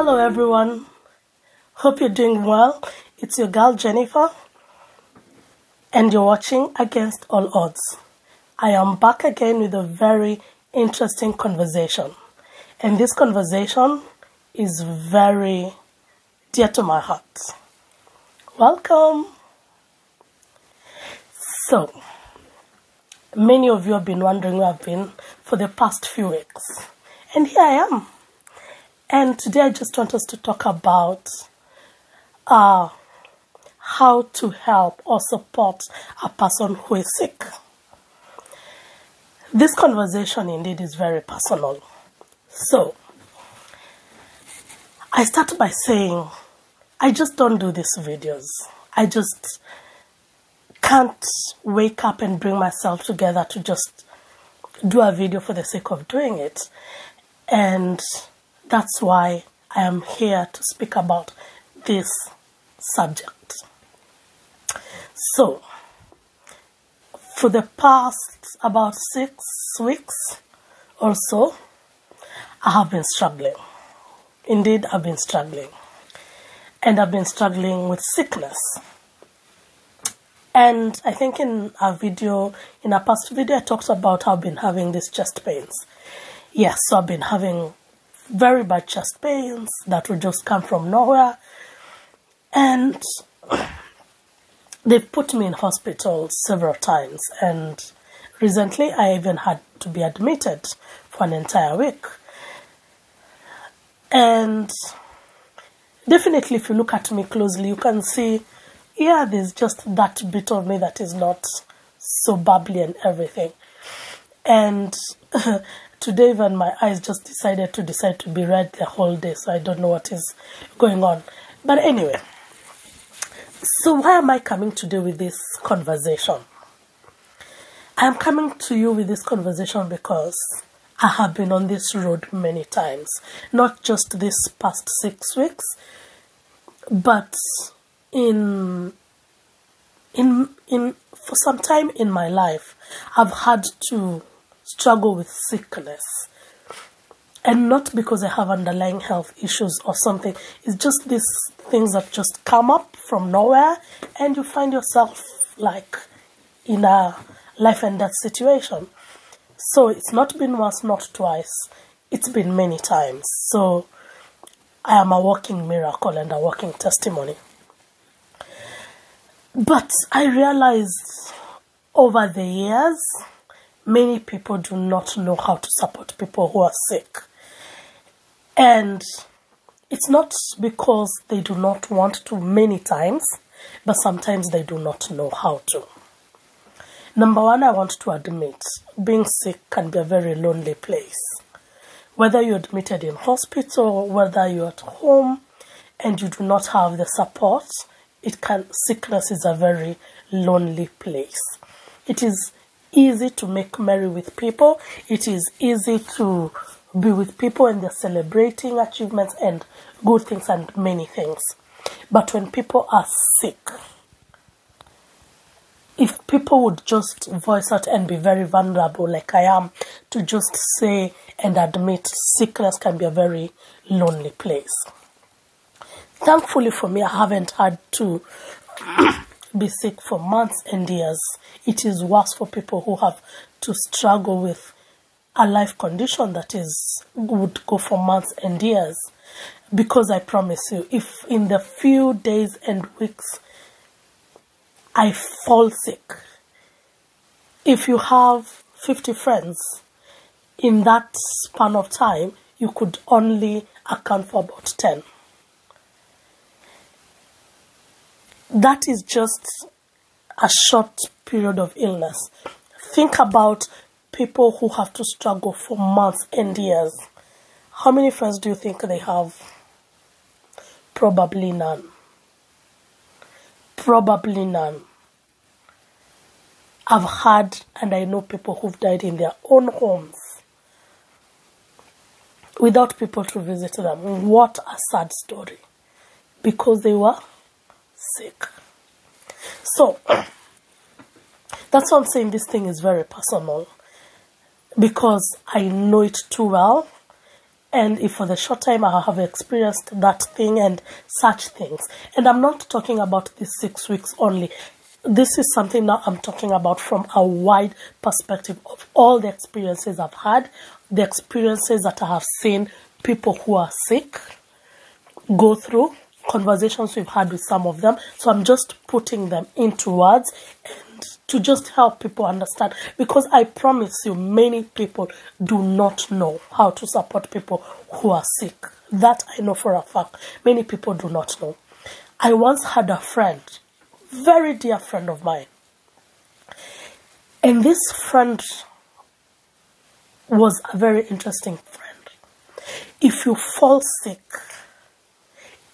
Hello everyone, hope you're doing well. It's your girl Jennifer and you're watching Against All Odds. I am back again with a very interesting conversation, and this conversation is very dear to my heart. Welcome. So, many of you have been wondering where I've been for the past few weeks, and here I am. And today I just want us to talk about how to help or support a person who is sick. This conversation indeed is very personal. So, I start by saying, I just don't do these videos. I just can't wake up and bring myself together to just do a video for the sake of doing it. And that's why I am here to speak about this subject. So, for the past about 6 weeks or so, I have been struggling. Indeed, I've been struggling. And I've been struggling with sickness. And I think in a past video, I talked about how I've been having these chest pains. Yes, so I've been having very bad chest pains that would just come from nowhere, and they've put me in hospital several times, and recently I even had to be admitted for an entire week. And definitely if you look at me closely, you can see, yeah, there's just that bit of me that is not so bubbly and everything. And today even my eyes just decided to be red the whole day, so I don't know what is going on. But anyway, so why am I coming today with this conversation? I am coming to you with this conversation because I have been on this road many times, not just this past 6 weeks, but for some time in my life, I've had to struggle with sickness, and not because I have underlying health issues or something. It's just these things that just come up from nowhere, and you find yourself like in a life and death situation. So it's not been once, not twice, it's been many times. So I am a walking miracle and a walking testimony. But I realized over the years, many people do not know how to support people who are sick. And it's not because they do not want to many times, but sometimes they do not know how to. Number one, I want to admit, being sick can be a very lonely place. Whether you're admitted in hospital, whether you're at home and you do not have the support, sickness is a very lonely place. It is easy to make merry with people. It is easy to be with people and they're celebrating achievements and good things and many things. But when people are sick, if people would just voice out and be very vulnerable like I am, to just say and admit, sickness can be a very lonely place. Thankfully for me, I haven't had to be sick for months and years. It is worse for people who have to struggle with a life condition that would go for months and years. Because I promise you, if in the few days and weeks I fall sick, if you have 50 friends, in that span of time, you could only account for about 10. That is just a short period of illness. Think about people who have to struggle for months and years. How many friends do you think they have? Probably none. Probably none. I've had, and I know people who've died in their own homes without people to visit them. What a sad story. Because they were sick. So, that's why I'm saying this thing is very personal, because I know it too well, And if for the short time I have experienced that thing and such things, and I'm not talking about these 6 weeks only. This is something now I'm talking about from a wide perspective of all the experiences I've had, the experiences that I have seen people who are sick go through, conversations we've had with some of them. So I'm just putting them into words and to just help people understand, because I promise you, many people do not know how to support people who are sick. That I know for a fact. Many people do not know. I once had a friend, very dear friend of mine, and this friend was a very interesting friend. If you fall sick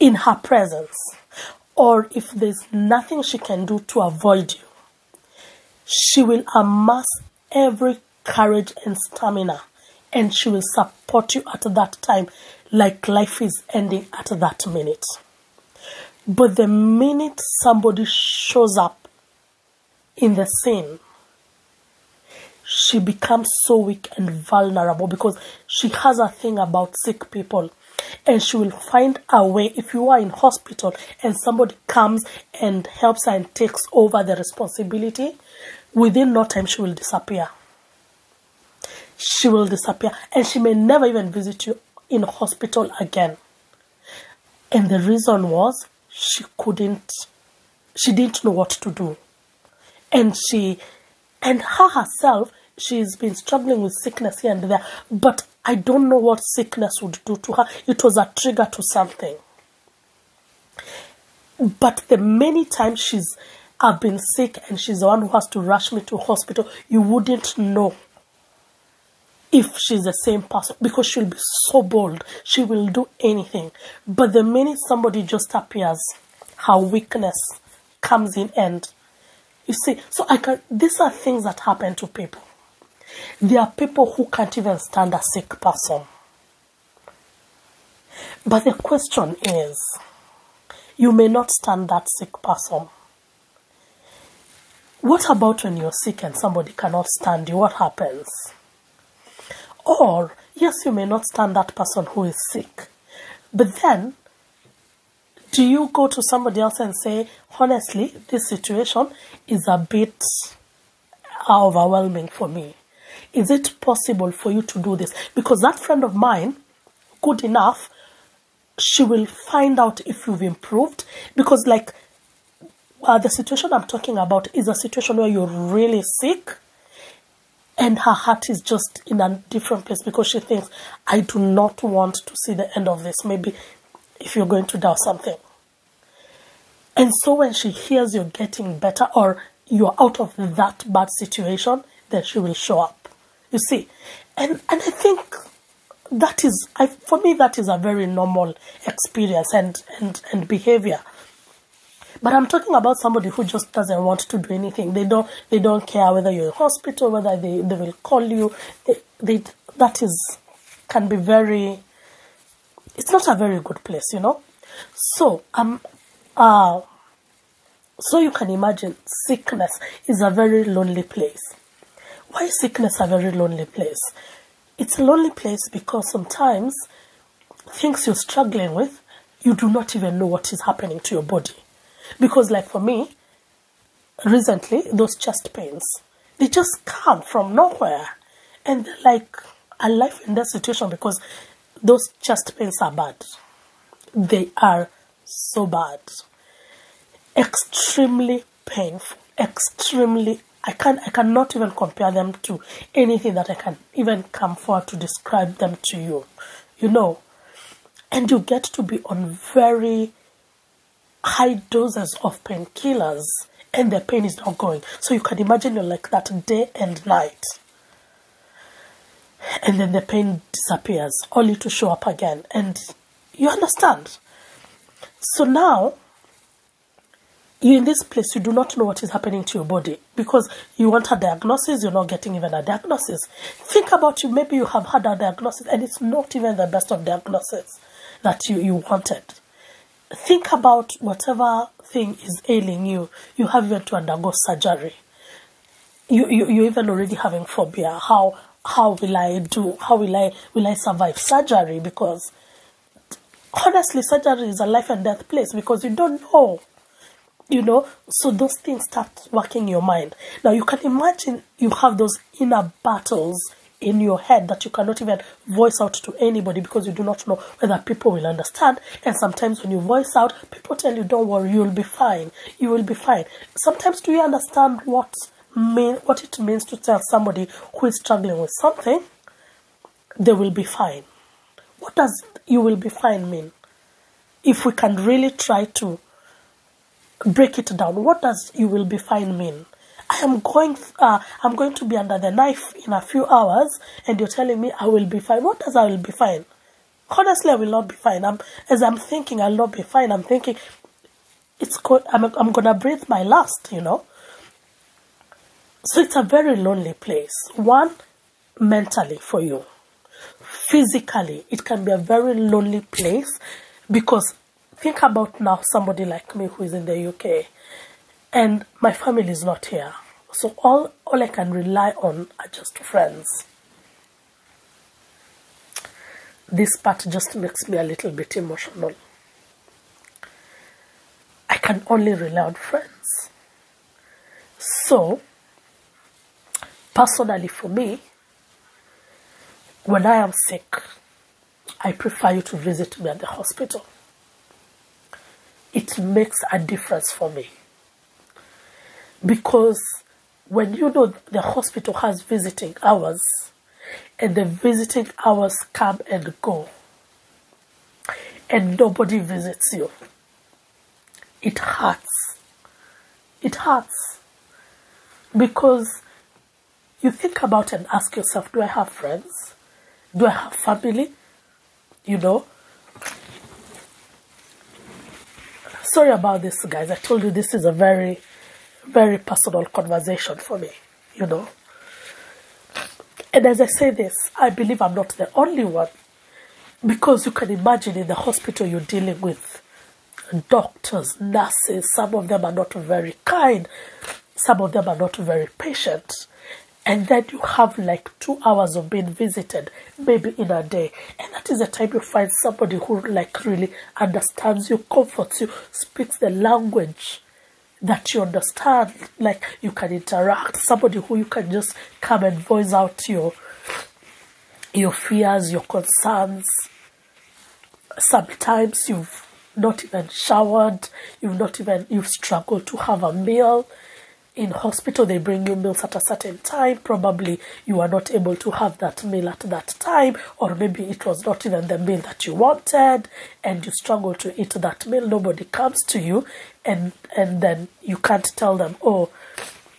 in her presence, or if there's nothing she can do to avoid you, she will amass every courage and stamina, and she will support you at that time like life is ending at that minute. But the minute somebody shows up in the scene, she becomes so weak and vulnerable, because she has a thing about sick people, and she will find a way. If you are in hospital and somebody comes and helps her and takes over the responsibility, within no time she will disappear. She will disappear, and she may never even visit you in hospital again. And the reason was she didn't know what to do. And her herself, she's been struggling with sickness here and there, but I don't know what sickness would do to her. It was a trigger to something. But the many times I've been sick and she's the one who has to rush me to hospital, you wouldn't know if she's the same person, because she'll be so bold. She will do anything. But the minute somebody just appears, her weakness comes in, and you see, so these are things that happen to people. There are people who can't even stand a sick person. But the question is, you may not stand that sick person. What about when you're sick and somebody cannot stand you? What happens? Or, yes, you may not stand that person who is sick, but then, do you go to somebody else and say, honestly, this situation is a bit overwhelming for me. Is it possible for you to do this? Because that friend of mine, good enough, she will find out if you've improved. Because the situation I'm talking about is a situation where you're really sick, and her heart is just in a different place, because she thinks, I do not want to see the end of this. Maybe if you're going to die or something. And so when she hears you're getting better, or you're out of that bad situation, then she will show up. You see? And I think that is, for me, that is a very normal experience and behavior. But I'm talking about somebody who just doesn't want to do anything. They don't care whether you're in hospital, whether they will call you. Can be very, it's not a very good place, you know. So so you can imagine, sickness is a very lonely place. Why is sickness a very lonely place? It's a lonely place because sometimes things you're struggling with, you do not even know what is happening to your body. Because like for me, recently, those chest pains, they just come from nowhere. And they're like a life and death situation, because those chest pains are bad. They are so bad. Extremely painful. Extremely, I cannot even compare them to anything that I can even come forward to describe them to you. You know. And you get to be on very high doses of painkillers, and the pain is not going. So you can imagine you're like that day and night. And then the pain disappears, only to show up again. And you understand? So now, you're in this place, you do not know what is happening to your body, because you want a diagnosis, you're not getting even a diagnosis. Think about you, maybe you have had a diagnosis, and it's not even the best of diagnosis that you wanted. Think about whatever thing is ailing you. You have even to undergo surgery. You're even already having phobia. How how will I do? How will I survive surgery? Because honestly, surgery is a life and death place because you don't know. So those things start working your mind. Now you can imagine you have those inner battles in your head that you cannot even voice out to anybody because you do not know whether people will understand. And sometimes when you voice out, people tell you, don't worry, you'll be fine. You will be fine. Sometimes do you understand what it means to tell somebody who is struggling with something, they will be fine? What does you will be fine mean? If we can really try to break it down, what does you will be fine mean? I'm going to be under the knife in a few hours, and you're telling me I will be fine. What does I will be fine? Honestly, I will not be fine. As I'm thinking I'll not be fine, I'm thinking I'm gonna breathe my last, So it's a very lonely place. One, mentally for you. Physically, it can be a very lonely place because think about now somebody like me who is in the UK and my family is not here. So all I can rely on are just friends. This part just makes me a little bit emotional. I can only rely on friends. So, personally for me, when I am sick, I prefer you to visit me at the hospital. It makes a difference for me. Because when you know the hospital has visiting hours, and the visiting hours come and go, and nobody visits you, it hurts. It hurts. Because you think about and ask yourself, do I have friends? Do I have family? Sorry about this, guys. I told you this is a very, very personal conversation for me, And as I say this, I believe I'm not the only one. Because you can imagine in the hospital you're dealing with doctors, nurses. Some of them are not very kind. Some of them are not very patient. And then you have like 2 hours of being visited, maybe in a day. And that is the time you find somebody who really understands you, comforts you, speaks the language that you understand. Like you can interact. Somebody who you can just come and voice out your fears, your concerns. Sometimes you've not even showered. You've struggled to have a meal. In hospital, they bring you meals at a certain time. Probably you are not able to have that meal at that time, or maybe it was not even the meal that you wanted, and you struggle to eat that meal. Nobody comes to you, and then you can't tell them, oh,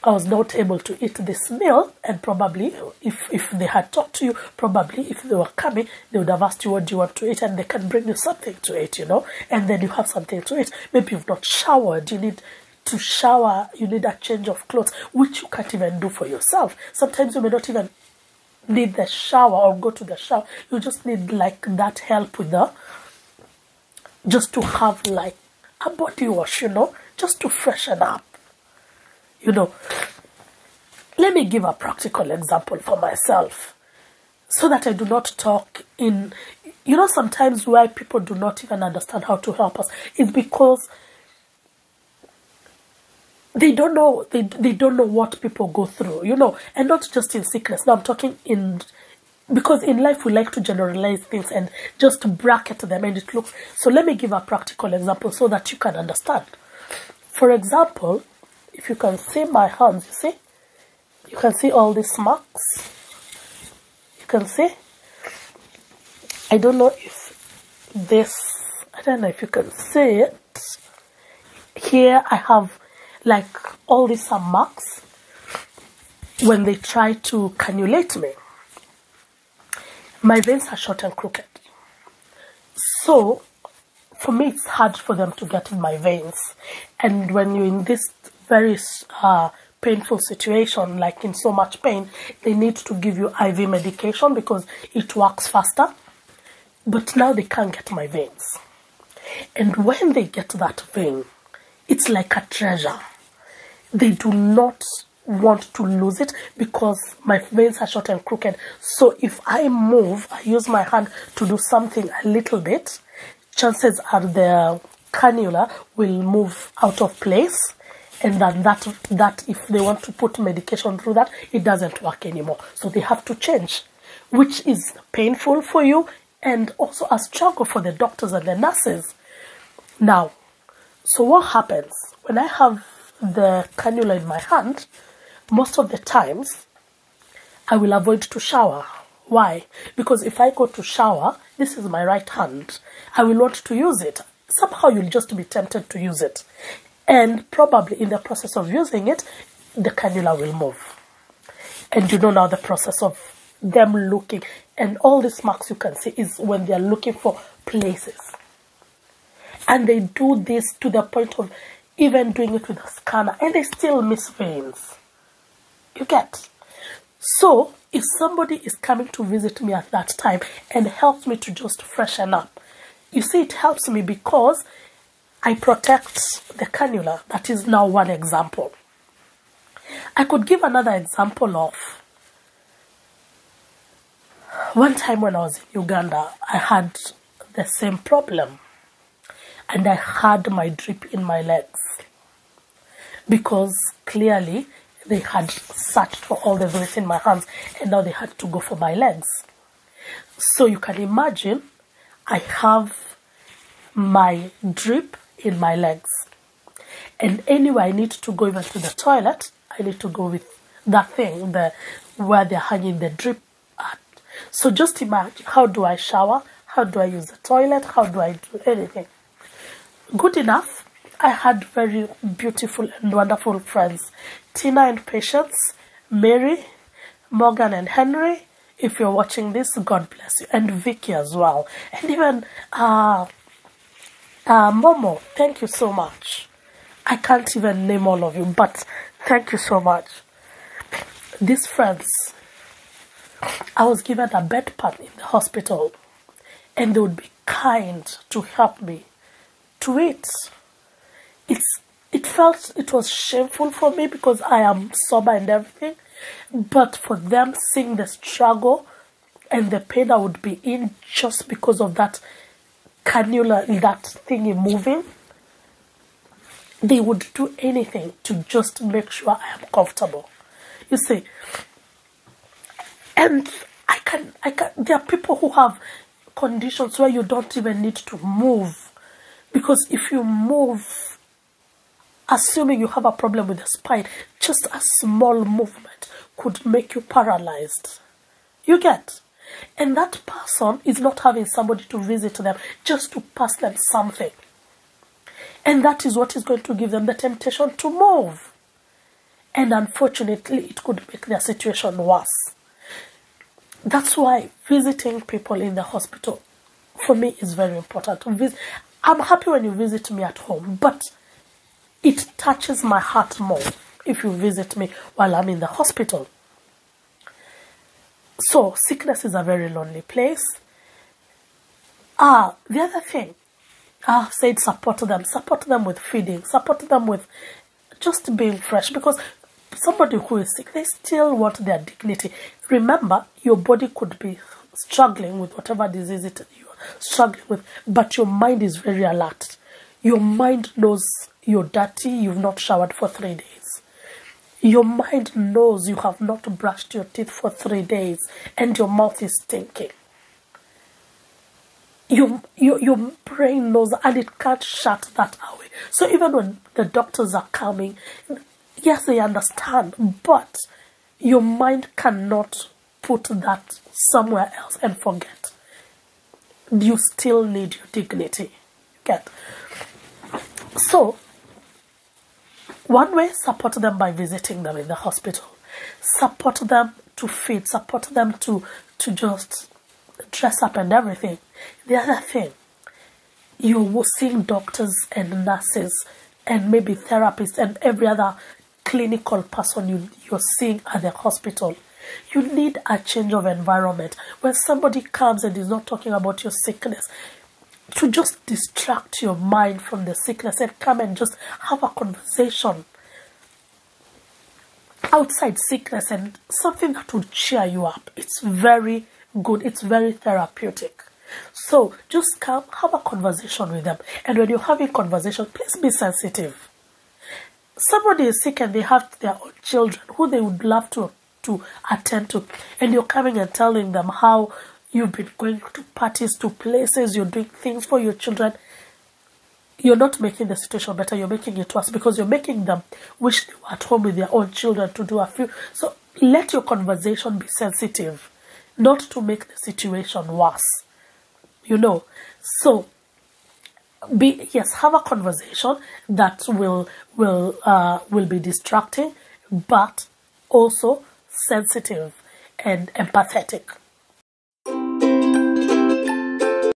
I was not able to eat this meal. And probably if they had talked to you, probably if they were coming, they would have asked you, what do you want to eat? And they can bring you something to eat, and then you have something to eat. Maybe you've not showered. You need to shower, you need a change of clothes, which you can't even do for yourself. Sometimes you may not even need the shower or go to the shower. You just need like that help with just to have like a body wash, just to freshen up. Let me give a practical example for myself so that I do not talk in, sometimes why people do not even understand how to help us is because they don't know, they don't know what people go through, and not just in sickness. Now I'm talking because in life we like to generalize things and just bracket them and it looks. So let me give a practical example so that you can understand. For example, if you can see my hands, you can see all these marks. You can see. I don't know if you can see it. Here I have like all these are marks when they try to cannulate me. My veins are short and crooked. So for me it's hard for them to get in my veins. And when you're in this very painful situation, like in so much pain, they need to give you IV medication because it works faster. But now they can't get my veins. And when they get that vein, it's like a treasure. They do not want to lose it because my veins are short and crooked. So if I move, I use my hand to do something a little bit, chances are the cannula will move out of place, and then that if they want to put medication through that, it doesn't work anymore. So they have to change, which is painful for you and also a struggle for the doctors and the nurses. Now, so what happens when I have the cannula in my hand? Most of the times, I will avoid to shower. Why? Because if I go to shower, this is my right hand. I will want to use it. Somehow you'll just be tempted to use it. And probably in the process of using it, the cannula will move. And you know now the process of them looking. And all these marks you can see is when they are looking for places. And they do this to the point of even doing it with a scanner. And they still miss veins. You get? So, if somebody is coming to visit me at that time and helps me to just freshen up, you see, it helps me because I protect the cannula. That is now one example. I could give another example of one time when I was in Uganda, I had the same problem. And I had my drip in my legs because clearly they had searched for all the veins in my hands and now they had to go for my legs. So you can imagine I have my drip in my legs. And anyway, I need to go even to the toilet. I need to go with that thing, where they're hanging the drip at. So just imagine, how do I shower? How do I use the toilet? How do I do anything? Good enough, I had very beautiful and wonderful friends. Tina and Patience, Mary, Morgan and Henry. If you're watching this, God bless you. And Vicky as well. And even Momo, thank you so much. I can't even name all of you, but thank you so much. These friends, I was given a bedpan in the hospital, and they would be kind to help me to eat. It was shameful for me because I am sober and everything, but for them, seeing the struggle and the pain I would be in just because of that cannula, that thingy moving, they would do anything to just make sure I am comfortable. You see, and there are people who have conditions where you don't even need to move, because if you move, assuming you have a problem with the spine, just a small movement could make you paralyzed. You get? And that person is not having somebody to visit them just to pass them something. And that is what is going to give them the temptation to move. And unfortunately, it could make their situation worse. That's why visiting people in the hospital, for me, is very important. I'm happy when you visit me at home, but it touches my heart more if you visit me while I'm in the hospital. So, sickness is a very lonely place. The other thing, I said support them with feeding, support them with just being fresh, because somebody who is sick, they still want their dignity. Remember, your body could be struggling with whatever disease it you are struggling with, but your mind is very alert. Your mind knows you're dirty, you've not showered for 3 days. Your mind knows you have not brushed your teeth for 3 days and your mouth is stinking. Your brain knows, and it can't shut that away. So even when the doctors are coming, yes, they understand, but your mind cannot put that somewhere else and forget. You still need your dignity. Get? So, one way, support them by visiting them in the hospital. Support them to feed, support them to just dress up and everything. The other thing, you're seeing doctors and nurses and maybe therapists and every other clinical person you're seeing at the hospital. You need a change of environment. When somebody comes and is not talking about your sickness, to just distract your mind from the sickness and come and just have a conversation. outside sickness and something that will cheer you up. It's very good. It's very therapeutic. So just come, have a conversation with them. And when you're having conversation, please be sensitive. Somebody is sick and they have their own children who they would love to attend to. And you're coming and telling them how you've been going to parties, to places, you're doing things for your children. You're not making the situation better, you're making it worse, because you're making them wish they were at home with their own children to do a few. So let your conversation be sensitive, not to make the situation worse. So have a conversation that will be distracting, but also sensitive and empathetic.